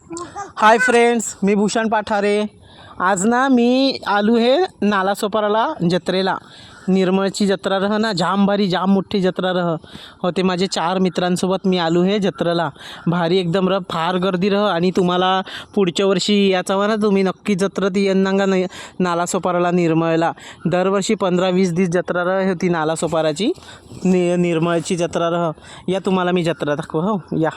Hi friends, मी भूषण पाठारे। आज ना मी आलू हे नालासोपाराला जत्रेला। निर्मळची जत्रा रह ना, जाम भारी जाम मोठी जत्रा रह होते। माझे 4 मित्रांसोबत मी आलू हे जत्रेला। भारी एकदम रह, फार गर्दी रह। आणि तुम्हाला पुढच्या वर्षी याचा वा ना, तुम्ही नक्की जत्रेत येणार नाही नालासोपाराला निर्मळला। दरवर्षी 15-20 दिवस जत्रा रह होती नालासोपाराची। निर्मळची जत्रा रह या, तुम्हाला मी जत्रा दाखव हो या।